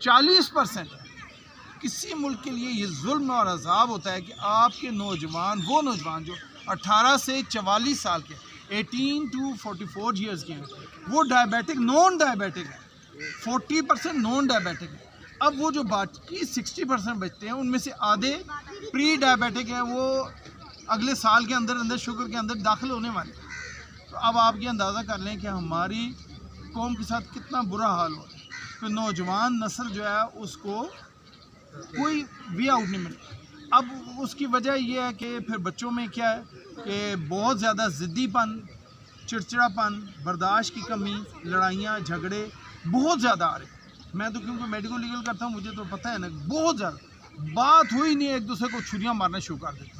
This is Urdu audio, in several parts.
40%. کسی ملک کے لیے یہ ظلم اور عذاب ہوتا ہے کہ آپ کے نوجوان، وہ نوجوان جو 18 سے 44 سال کے 18 to 44 ایئرز کے ہیں، وہ ڈائبیٹک، نان ڈائبیٹک ہیں، 40% نان ڈائبیٹک ہیں. اب وہ جو باقی 60% بچتے ہیں ان میں سے آدھے پری ڈائبیٹک ہیں، وہ اگلے سال کے اندر شوگر کے اندر داخل ہونے والے ہیں. تو اب آپ یہ اندازہ کر لیں کہ ہماری قوم کے ساتھ کتنا برا حال ہو رہا ہے کہ نوجوان نسل جو ہے اس کو کوئی وے آؤٹ نہیں ملتا. اب اس کی وجہ یہ ہے کہ پھر بچوں میں کیا ہے کہ بہت زیادہ ضدی پن، چڑچڑا پن، برداشت کی کمی، لڑائیاں جھگڑے بہت زیادہ آ رہے ہیں. میں تو کیونکہ میڈیکل لیگل کرتا ہوں مجھے تو پتہ ہے نا، بہت زیادہ بات ہوئی نہیں ایک دوسرے کو چھریاں مارنا شروع کر دیتے ہیں.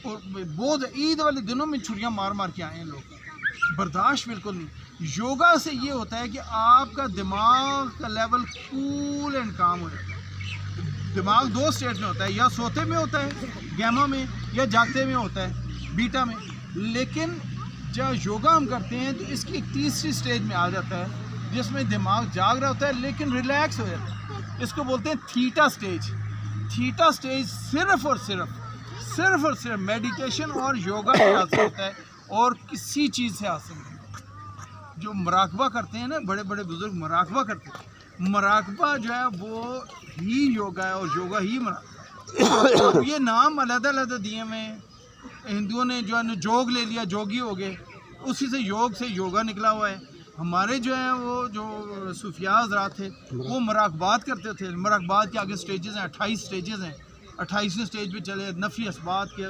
اور بہت عید والے دنوں میں چھریاں مار مار کے آئے ہیں لوگ. برداشت بالکل نہیں. یوگا سے یہ ہوتا ہے کہ آپ کا دماغ کا لیول کول اینڈ کام ہو جاتا ہے. دماغ 2 اسٹیج میں ہوتا ہے، یا سوتے میں ہوتا ہے گیما میں، یا جاگتے میں ہوتا ہے بیٹا میں. لیکن جب یوگا ہم کرتے ہیں تو اس کی ایک تیسری اسٹیج میں آ جاتا ہے جس میں دماغ جاگ رہا ہوتا ہے لیکن ریلیکس ہو جاتا ہے. اس کو بولتے ہیں تھیٹا اسٹیج. تھیٹا اسٹیج صرف اور صرف میڈیٹیشن اور یوگا سے حاصل ہوتا ہے اور کسی چیز سے حاصل نہیں. جو مراقبہ کرتے ہیں نا بڑے بڑے بزرگ، مراقبہ کرتے ہیں، مراقبہ جو ہے وہ ہی یوگا ہے اور یوگا ہی مراقبہ. یہ نام علیحدہ علیحدہ دیے ہوئے ہیں. ہندوؤں نے جو ہے جوگ لے لیا، جوگی ہو گئے، اسی سے یوگ سے یوگا نکلا ہوا ہے. ہمارے جو ہیں وہ جو صوفیاء حضرات تھے وہ مراقبات کرتے تھے. مراقبات کے آگے سٹیجز ہیں، 28 سٹیجز ہیں. 28ویں سٹیج پہ چلے نفی اسبات کے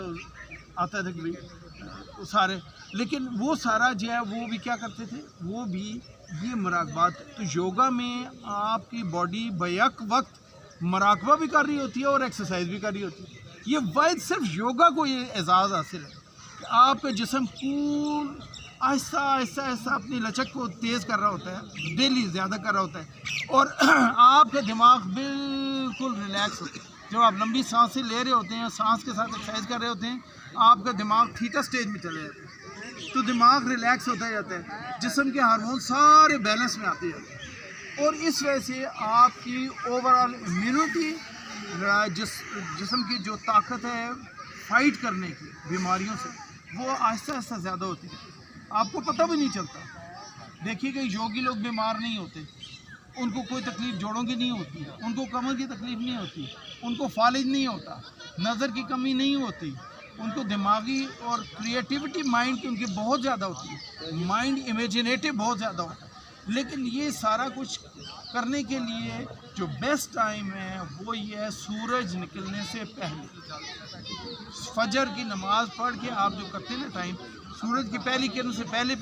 آتا تھا کہ سارے، لیکن وہ سارا جو ہے وہ بھی کیا کرتے تھے، وہ بھی یہ مراقبات. تو یوگا میں آپ کی باڈی بیک وقت مراقبہ بھی کر رہی ہوتی ہے اور ایکسرسائز بھی کر رہی ہوتی ہے. یہ واحد صرف یوگا کو یہ اعزاز حاصل ہے کہ آپ کا جسم کول آہستہ آہستہ اپنی لچک کو تیز کر رہا ہوتا ہے، ڈیلی زیادہ کر رہا ہوتا ہے، اور آپ کا دماغ بالکل ریلیکس ہوتا ہے. جب آپ لمبی سانسیں لے رہے ہوتے ہیں، سانس کے ساتھ ایکسرسائز کر رہے ہوتے ہیں، آپ کا دماغ تھیٹا سٹیج میں چلے جاتا ہے. تو دماغ ریلیکس ہوتا جاتا ہے، جسم کے ہارمون سارے بیلنس میں آتے جاتے ہیں، اور اس وجہ سے آپ کی اوور آل امیونٹی، جسم کی جو طاقت ہے فائٹ کرنے کی بیماریوں سے، وہ آہستہ آہستہ زیادہ ہوتی ہے. آپ کو پتہ بھی نہیں چلتا. دیکھیے کہ یوگی لوگ بیمار نہیں ہوتے، ان کو کوئی تکلیف جوڑوں کی نہیں ہوتی، ان کو کمر کی تکلیف نہیں ہوتی، ان کو فالج نہیں ہوتا، نظر کی کمی نہیں ہوتی، ان کو دماغی اور کریٹیوٹی مائنڈ کی ان کی بہت زیادہ ہوتی ہے، مائنڈ امیجنیٹو بہت زیادہ ہوتا ہے. لیکن یہ سارا کچھ کرنے کے لیے جو بیسٹ ٹائم ہے وہ یہ ہے سورج نکلنے سے پہلے. فجر کی نماز پڑھ کے آپ جو کرتے ہیں نا ٹائم، سورج کی پہلی کرن سے پہلے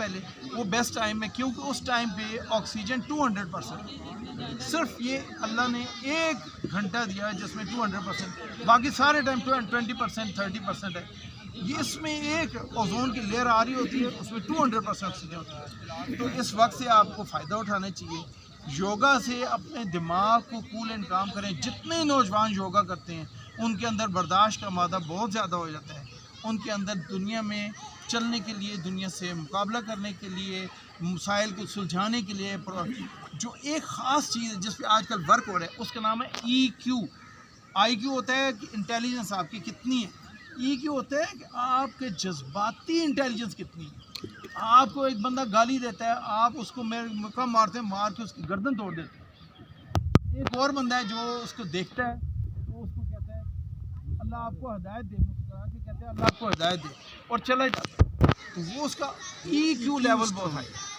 وہ بیسٹ ٹائم ہے، کیونکہ اس ٹائم پہ آکسیجن 200%. صرف یہ اللہ نے 1 گھنٹہ دیا ہے جس میں 200%، باقی سارے ٹائم 20%، 30% ہے. یہ اس میں ایک اوزون کی لیئر آ رہی ہوتی ہے، اس میں 200% آکسیجن ہوتا ہے. تو اس وقت سے آپ کو فائدہ اٹھانا چاہیے. یوگا سے اپنے دماغ کو کول اینڈ کام کریں. جتنے نوجوان یوگا کرتے ہیں ان کے اندر برداشت کا مادہ بہت زیادہ ہو جاتا ہے. ان کے اندر دنیا میں چلنے کے لیے، دنیا سے مقابلہ کرنے کے لیے، مسائل کو سلجھانے کے لیے جو ایک خاص چیز ہے جس پہ آج کل ورک ہو رہا ہے اس کا نام ہے EQ. IQ ہوتا ہے کہ انٹیلیجنس آپ کی کتنی ہے. EQ ہوتا ہے کہ آپ کے جذباتی انٹیلیجنس کتنی ہے. آپ کو ایک بندہ گالی دیتا ہے، آپ اس کو مکہ مارتے ہیں، مار کے اس کی گردن توڑ دیتے ہیں. ایک اور بندہ ہے جو اس کو دیکھتا ہے تو اس کو کہتا ہے اللہ آپ کو ہدایت دے، مسکرا کے کہتے ہیں اللہ آپ کو ہدایت دے، اور چلا جاتا ہے. تو وہ اس کا EQ لیول بہت ہائی ہے.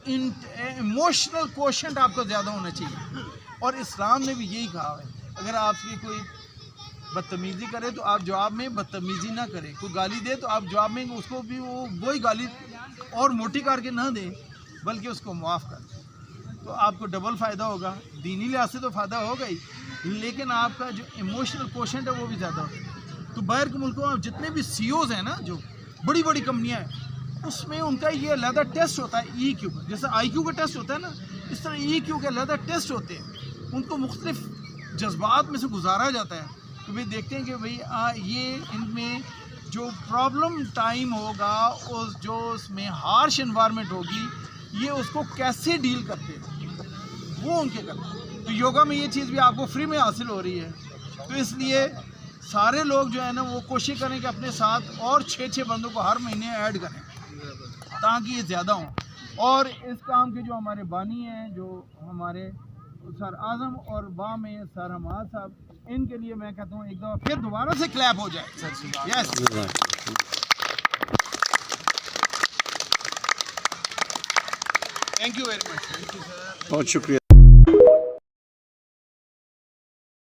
ایموشنل کوشنٹ آپ کا زیادہ ہونا چاہیے. اور اسلام نے بھی یہی کہا ہے اگر آپ کی کوئی بدتمیزی کرے تو آپ جواب میں بدتمیزی نہ کریں. کوئی گالی دے تو آپ جواب میں اس کو بھی وہی گالی اور موٹی کر کے نہ دیں بلکہ اس کو معاف کر دیں. تو آپ کو ڈبل فائدہ ہوگا. دینی لحاظ سے تو فائدہ ہوگا ہی، لیکن آپ کا جو ایموشنل کوشنٹ ہے وہ بھی زیادہ ہوگا. تو باہر کے ملکوں میں جتنے بھی CEOs ہیں نا، جو بڑی بڑی کمپنیاں ہیں، اس میں ان کا یہ علیحدہ ٹیسٹ ہوتا ہے EQ کا. جیسے IQ کا ٹیسٹ ہوتا ہے نا، اس طرح EQ کے علیحدہ ٹیسٹ ہوتے ہیں. ان کو مختلف جذبات میں سے گزارا جاتا ہے کہ بھئی دیکھتے ہیں کہ بھئی یہ ان میں جو پرابلم ٹائم ہوگا اور جو اس میں ہارش انوائرمنٹ ہوگی، یہ اس کو کیسے ڈیل کرتے ہیں وہ ان کے کرتے ہیں. تو یوگا میں یہ چیز بھی آپ کو فری میں حاصل ہو رہی ہے. تو اس لیے سارے لوگ جو ہے نا وہ کوشش کریں کہ اپنے ساتھ اور 6 بندوں کو ہر مہینے ایڈ کریں تاکہ یہ زیادہ ہوں. اور اس کام کے جو ہمارے بانی ہیں، جو ہمارے سر اعظم اور با میں سر حماد صاحب، ان کے لیے میں کہتا ہوں ایک دفعہ پھر دوبارہ سے کلیپ ہو جائے. یس، تھینک یو ویری مچ. بہت شکریہ.